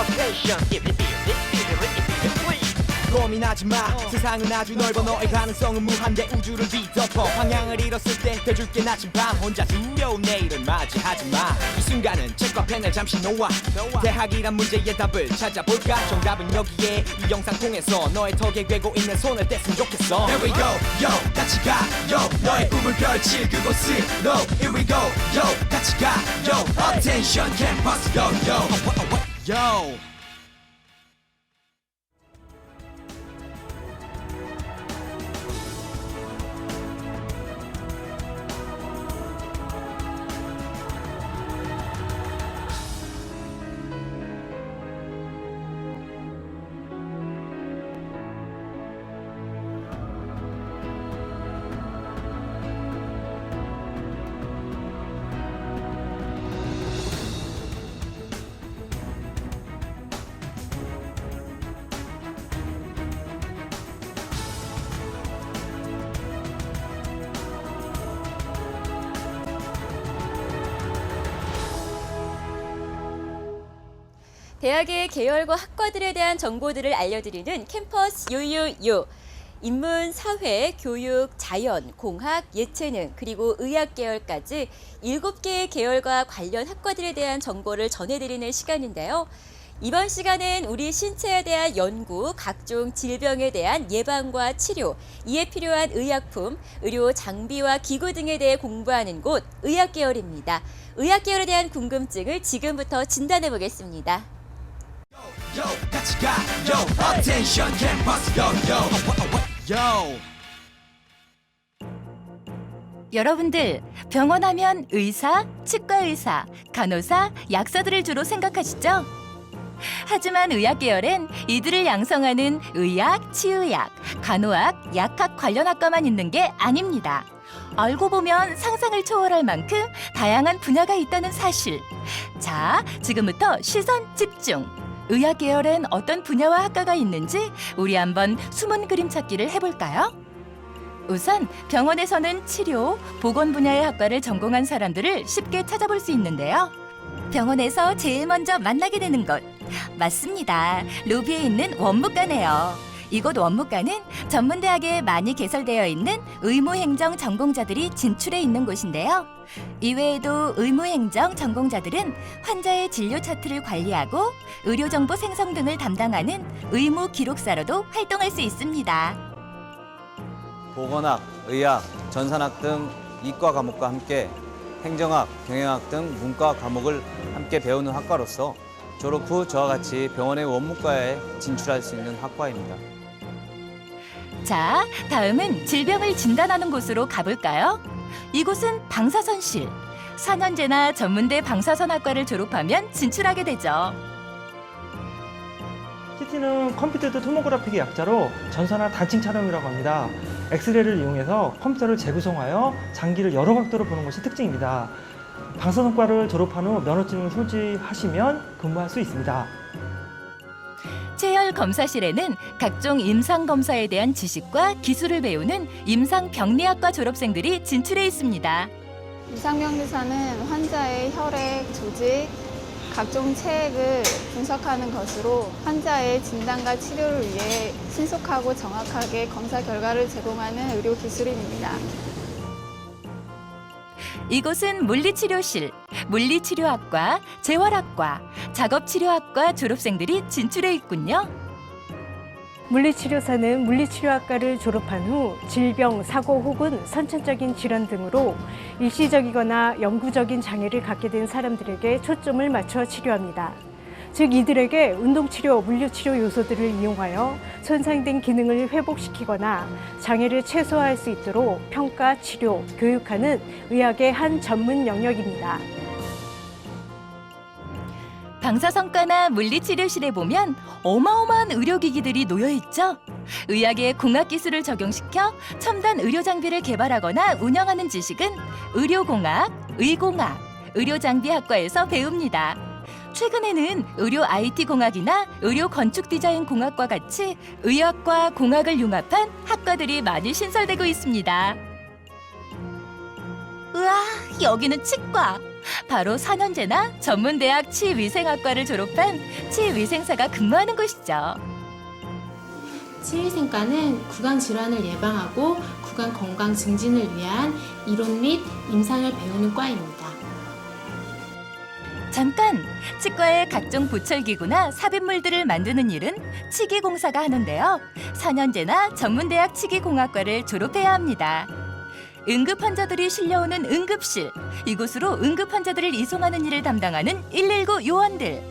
attention if you feel it, feel it, if you please. 고민하지 마 세상은 아주 넓어 너의 가능성은 무한대 우주를 뒤덮어 방향을 잃었을 때 돼줄게 나침반 혼자 두려운 내일을 맞이하지 마이 순간은 책과 펜을 잠시 놓아 대학이란 문제의 답을 찾아볼까 정답은 여기에 이 영상 통해서 너의 턱에 괴고 있는 손을 뗐으면 좋겠어 Here we go, yo, 같이 가, yo 너의 꿈을 펼칠 그곳으로 Here we go, yo, 같이 가, yo Attention campus, yo, yo Yo 대학의 계열과 학과들에 대한 정보들을 알려드리는 캠퍼스 요요요. 인문, 사회, 교육, 자연, 공학, 예체능, 그리고 의학 계열까지 7개의 계열과 관련 학과들에 대한 정보를 전해드리는 시간인데요. 이번 시간은 우리 신체에 대한 연구, 각종 질병에 대한 예방과 치료, 이에 필요한 의약품, 의료 장비와 기구 등에 대해 공부하는 곳, 의학 계열입니다. 의학 계열에 대한 궁금증을 지금부터 진단해 보겠습니다. Yo, 같이 가, yo, attention campus, yo, yo, yo. 여러분들, 병원 하면 의사, 치과 의사, 간호사, 약사들을 주로 생각하시죠? 하지만 의학 계열엔 이들을 양성하는 의학, 치의학, 간호학, 약학 관련 학과만 있는 게 아닙니다. 알고 보면 상상을 초월할 만큼 다양한 분야가 있다는 사실. 자, 지금부터 시선 집중. 의학 계열엔 어떤 분야와 학과가 있는지 우리 한번 숨은 그림 찾기를 해볼까요? 우선 병원에서는 치료, 보건 분야의 학과를 전공한 사람들을 쉽게 찾아볼 수 있는데요. 병원에서 제일 먼저 만나게 되는 곳, 맞습니다. 로비에 있는 원무과네요. 이곳 원무과는 전문대학에 많이 개설되어 있는 의무행정 전공자들이 진출해 있는 곳인데요. 이외에도 의무행정 전공자들은 환자의 진료 차트를 관리하고 의료정보 생성 등을 담당하는 의무기록사로도 활동할 수 있습니다. 보건학, 의학, 전산학 등 이과 과목과 함께 행정학, 경영학 등 문과 과목을 함께 배우는 학과로서 졸업 후 저와 같이 병원의 원무과에 진출할 수 있는 학과입니다. 자, 다음은 질병을 진단하는 곳으로 가볼까요? 이곳은 방사선실. 4년제나 전문대 방사선학과를 졸업하면 진출하게 되죠. CT는 컴퓨터드 토모그래피의 약자로 전산화 단층 촬영이라고 합니다. 엑스레이를 이용해서 컴퓨터를 재구성하여 장기를 여러 각도로 보는 것이 특징입니다. 방사선과를 졸업한 후 면허증을 소지하시면 근무할 수 있습니다. 체열 검사실에는 각종 임상 검사에 대한 지식과 기술을 배우는 임상병리학과 졸업생들이 진출해 있습니다. 임상병리사는 환자의 혈액, 조직, 각종 체액을 분석하는 것으로 환자의 진단과 치료를 위해 신속하고 정확하게 검사 결과를 제공하는 의료 기술인입니다. 이곳은 물리치료실, 물리치료학과, 재활학과, 작업치료학과 졸업생들이 진출해 있군요. 물리치료사는 물리치료학과를 졸업한 후 질병, 사고 혹은 선천적인 질환 등으로 일시적이거나 영구적인 장애를 갖게 된 사람들에게 초점을 맞춰 치료합니다. 즉 이들에게 운동치료, 물리치료 요소들을 이용하여 손상된 기능을 회복시키거나 장애를 최소화할 수 있도록 평가, 치료, 교육하는 의학의 한 전문 영역입니다. 방사선과나 물리치료실에 보면 어마어마한 의료기기들이 놓여있죠. 의학의 공학기술을 적용시켜 첨단 의료장비를 개발하거나 운영하는 지식은 의료공학, 의공학, 의료장비학과에서 배웁니다. 최근에는 의료 IT공학이나 의료건축디자인공학과 같이 의학과 공학을 융합한 학과들이 많이 신설되고 있습니다. 우와, 여기는 치과. 바로 4년제나 전문대학 치위생학과를 졸업한 치위생사가 근무하는 곳이죠. 치위생과는 구강 질환을 예방하고 구강 건강 증진을 위한 이론 및 임상을 배우는 과입니다. 잠깐! 치과의 각종 보철기구나 삽입물들을 만드는 일은 치기공사가 하는데요. 4년제나 전문대학 치기공학과를 졸업해야 합니다. 응급 환자들이 실려오는 응급실, 이곳으로 응급 환자들을 이송하는 일을 담당하는 119 요원들,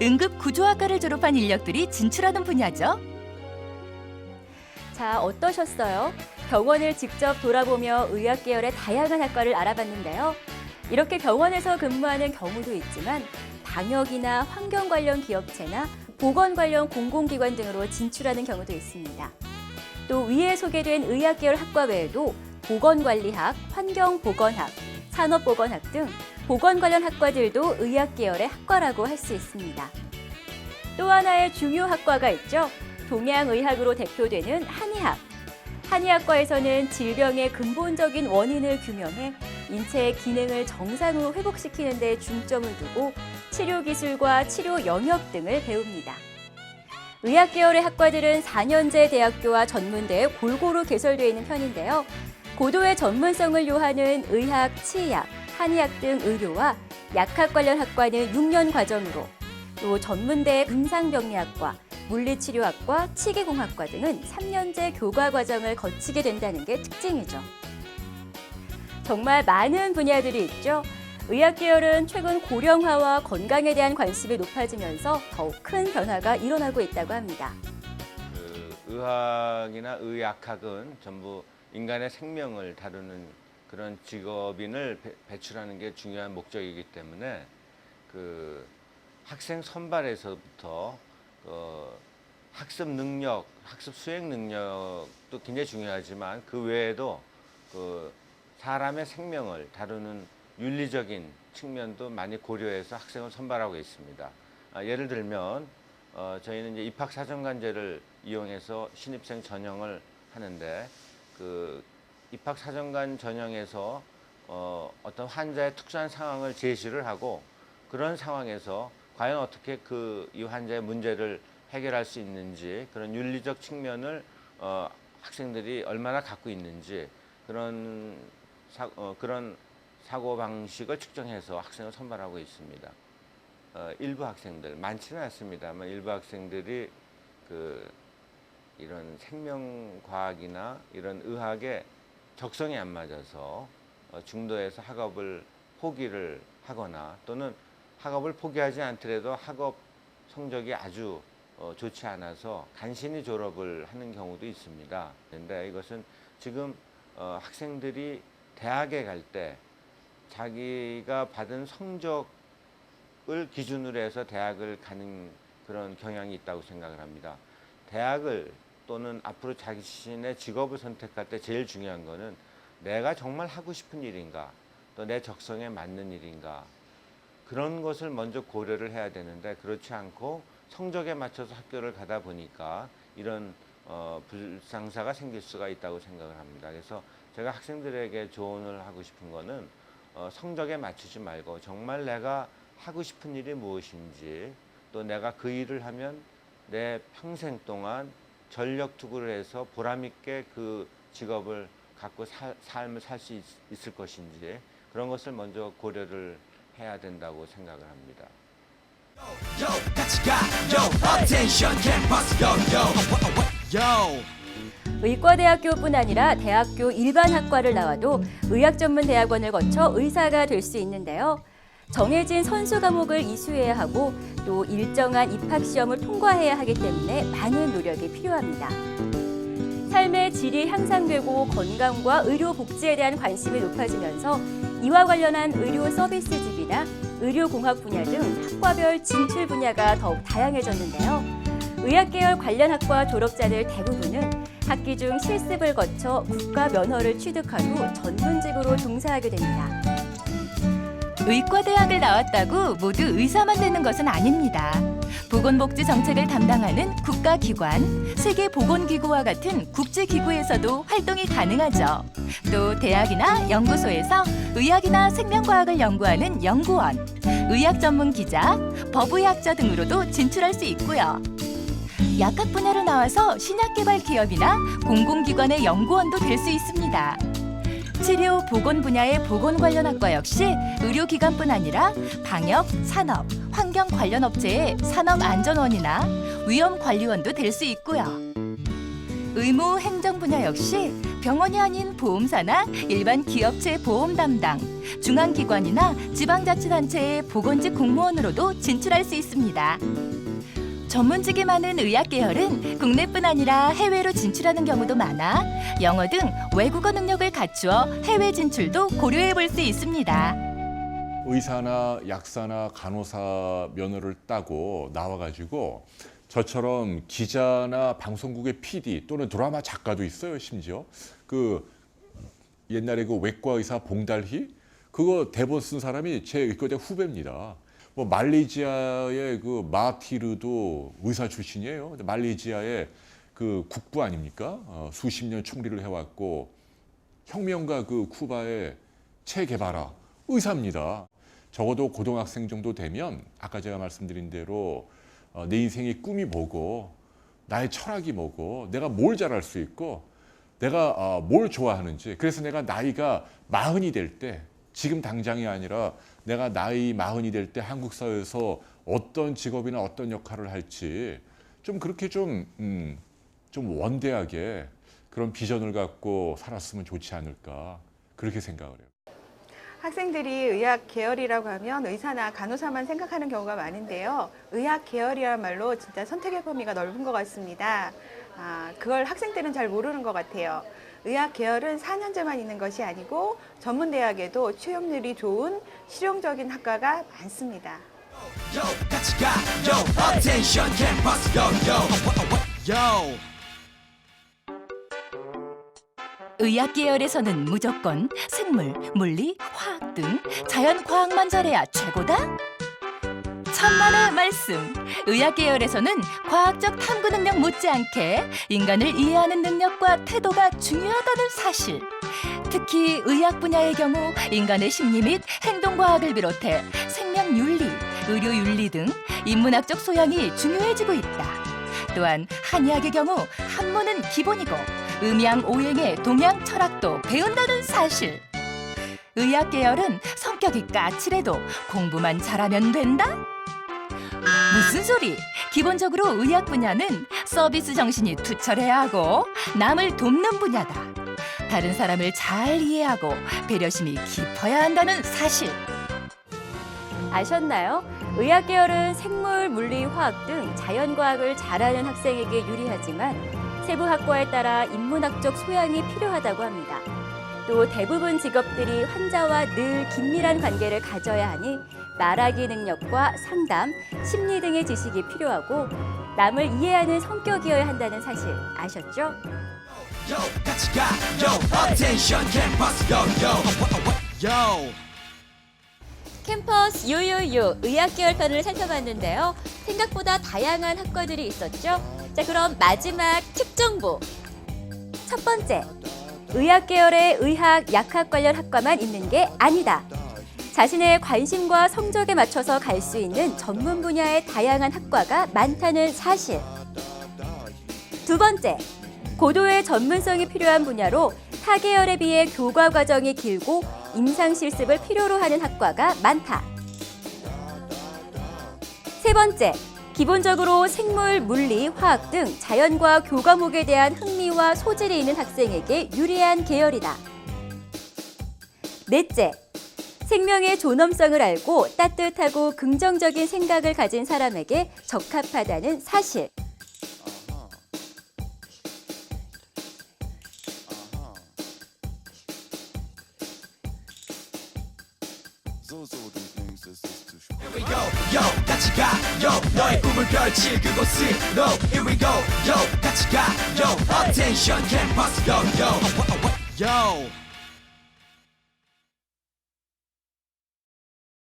응급구조학과를 졸업한 인력들이 진출하는 분야죠. 자, 어떠셨어요? 병원을 직접 돌아보며 의학 계열의 다양한 학과를 알아봤는데요. 이렇게 병원에서 근무하는 경우도 있지만 방역이나 환경 관련 기업체나 보건 관련 공공기관 등으로 진출하는 경우도 있습니다. 또 위에 소개된 의학 계열 학과 외에도 보건관리학, 환경보건학, 산업보건학 등 보건 관련 학과들도 의학 계열의 학과라고 할 수 있습니다. 또 하나의 중요 학과가 있죠. 동양의학으로 대표되는 한의학. 한의학과에서는 질병의 근본적인 원인을 규명해 인체의 기능을 정상으로 회복시키는 데 중점을 두고 치료 기술과 치료 영역 등을 배웁니다. 의학 계열의 학과들은 4년제 대학교와 전문대에 골고루 개설되어 있는 편인데요. 고도의 전문성을 요하는 의학, 치의학, 한의학 등 의료와 약학 관련 학과는 6년 과정으로, 또 전문대의 임상병리학과, 물리치료학과, 치기공학과 등은 3년제 교과 과정을 거치게 된다는 게 특징이죠. 정말 많은 분야들이 있죠. 의학 계열은 최근 고령화와 건강에 대한 관심이 높아지면서 더욱 큰 변화가 일어나고 있다고 합니다. 의학이나 의학학은 전부 인간의 생명을 다루는 그런 직업인을 배출하는 게 중요한 목적이기 때문에 학생 선발에서부터 학습 능력, 학습 수행 능력도 굉장히 중요하지만 그 외에도 사람의 생명을 다루는 윤리적인 측면도 많이 고려해서 학생을 선발하고 있습니다. 예를 들면 저희는 이제 입학사정관제를 이용해서 신입생 전형을 하는데 입학사정관 전형에서 어떤 환자의 특수한 상황을 제시를 하고 그런 상황에서 과연 어떻게 이 환자의 문제를 해결할 수 있는지 그런 윤리적 측면을 학생들이 얼마나 갖고 있는지 그런 사고방식을 측정해서 학생을 선발하고 있습니다. 일부 학생들, 많지는 않습니다만 일부 학생들이 이런 생명과학이나 이런 의학에 적성이 안 맞아서 중도에서 학업을 포기를 하거나 또는 학업을 포기하지 않더라도 학업 성적이 아주 좋지 않아서 간신히 졸업을 하는 경우도 있습니다. 그런데 이것은 지금 학생들이 대학에 갈 때 자기가 받은 성적을 기준으로 해서 대학을 가는 그런 경향이 있다고 생각을 합니다. 대학을 또는 앞으로 자신의 직업을 선택할 때 제일 중요한 거는 내가 정말 하고 싶은 일인가, 또 내 적성에 맞는 일인가, 그런 것을 먼저 고려를 해야 되는데 그렇지 않고 성적에 맞춰서 학교를 가다 보니까 이런 불상사가 생길 수가 있다고 생각을 합니다. 그래서 제가 학생들에게 조언을 하고 싶은 거는 성적에 맞추지 말고 정말 내가 하고 싶은 일이 무엇인지, 또 내가 그 일을 하면 내 평생 동안 전력 투구를 해서 보람 있게 그 직업을 갖고 삶을 살 수 있을 것인지 그런 것을 먼저 고려를 해야 된다고 생각을 합니다. 의과대학교뿐 아니라 대학교 일반 학과를 나와도 의학전문대학원을 거쳐 의사가 될 수 있는데요. 정해진 선수 과목을 이수해야 하고 또 일정한 입학시험을 통과해야 하기 때문에 많은 노력이 필요합니다. 삶의 질이 향상되고 건강과 의료복지에 대한 관심이 높아지면서 이와 관련한 의료 서비스직이나 의료공학 분야 등 학과별 진출 분야가 더욱 다양해졌는데요. 의학계열 관련 학과 졸업자들 대부분은 학기 중 실습을 거쳐 국가 면허를 취득한 후 전문직으로 종사하게 됩니다. 의과대학을 나왔다고 모두 의사만 되는 것은 아닙니다. 보건복지 정책을 담당하는 국가기관, 세계보건기구와 같은 국제기구에서도 활동이 가능하죠. 또 대학이나 연구소에서 의학이나 생명과학을 연구하는 연구원, 의학 전문 기자, 법의학자 등으로도 진출할 수 있고요. 약학 분야로 나와서 신약 개발 기업이나 공공기관의 연구원도 될 수 있습니다. 치료, 보건 분야의 보건 관련 학과 역시 의료기관뿐 아니라 방역, 산업, 환경 관련 업체의 산업안전원이나 위험관리원도 될 수 있고요. 의무 행정 분야 역시 병원이 아닌 보험사나 일반 기업체 보험 담당, 중앙기관이나 지방자치단체의 보건직 공무원으로도 진출할 수 있습니다. 전문직이 많은 의학 계열은 국내뿐 아니라 해외로 진출하는 경우도 많아 영어 등 외국어 능력을 갖추어 해외 진출도 고려해 볼 수 있습니다. 의사나 약사나 간호사 면허를 따고 나와가지고 저처럼 기자나 방송국의 PD 또는 드라마 작가도 있어요. 심지어 그 옛날에 그 외과 의사 봉달희 그거 대본 쓴 사람이 제 의과대 후배입니다. 뭐 말레이시아의 그 마하티르도 의사 출신이에요. 말레이시아의 그 국부 아닙니까? 수십 년 총리를 해왔고 혁명가 그 쿠바의 체 게바라 의사입니다. 적어도 고등학생 정도 되면 아까 제가 말씀드린 대로 내 인생의 꿈이 뭐고 나의 철학이 뭐고 내가 뭘 잘할 수 있고 내가 뭘 좋아하는지 그래서 내가 나이가 40이 될 때 지금 당장이 아니라 내가 나이 40이 될 때 한국 사회에서 어떤 직업이나 어떤 역할을 할지 좀 그렇게 좀 원대하게 그런 비전을 갖고 살았으면 좋지 않을까 그렇게 생각을 해요. 학생들이 의학 계열이라고 하면 의사나 간호사만 생각하는 경우가 많은데요. 의학 계열이란 말로 진짜 선택의 범위가 넓은 것 같습니다. 그걸 학생들은 잘 모르는 것 같아요. 의학 계열은 4년제만 있는 것이 아니고 전문대학에도 취업률이 좋은 실용적인 학과가 많습니다. 의학 계열에서는 무조건 생물, 물리, 화학 등 자연과학만 잘해야 최고다? 천만의 말씀! 의학 계열에서는 과학적 탐구 능력 못지않게 인간을 이해하는 능력과 태도가 중요하다는 사실. 특히 의학 분야의 경우 인간의 심리 및 행동과학을 비롯해 생명윤리, 의료윤리 등 인문학적 소양이 중요해지고 있다. 또한 한의학의 경우 한문은 기본이고 음양오행의 동양 철학도 배운다는 사실. 의학 계열은 성격이 까칠해도 공부만 잘하면 된다? 무슨 소리? 기본적으로 의학 분야는 서비스 정신이 투철해야 하고 남을 돕는 분야다. 다른 사람을 잘 이해하고 배려심이 깊어야 한다는 사실. 아셨나요? 의학 계열은 생물, 물리, 화학 등 자연과학을 잘하는 학생에게 유리하지만 세부 학과에 따라 인문학적 소양이 필요하다고 합니다. 또 대부분 직업들이 환자와 늘 긴밀한 관계를 가져야 하니 말하기 능력과 상담, 심리 등의 지식이 필요하고 남을 이해하는 성격이어야 한다는 사실 아셨죠? 캠퍼스 요요요 의학 계열편을 살펴봤는데요. 생각보다 다양한 학과들이 있었죠. 자, 그럼 마지막 팁 정보. 첫 번째, 의학 계열의 의학, 약학 관련 학과만 있는 게 아니다. 자신의 관심과 성적에 맞춰서 갈 수 있는 전문 분야의 다양한 학과가 많다는 사실. 두 번째, 고도의 전문성이 필요한 분야로 타 계열에 비해 교과 과정이 길고 임상 실습을 필요로 하는 학과가 많다. 세 번째, 기본적으로 생물, 물리, 화학 등 자연과학 교과목에 대한 흥미와 소질이 있는 학생에게 유리한 계열이다. 넷째, 생명의 존엄성을 알고 따뜻하고 긍정적인 생각을 가진 사람에게 적합하다는 사실. Here we go, yo, 같이 가, yo, 너의 꿈을 펼칠 그곳으로. Here we go, yo, 같이 가, yo, attention campus, yo, yo, yo.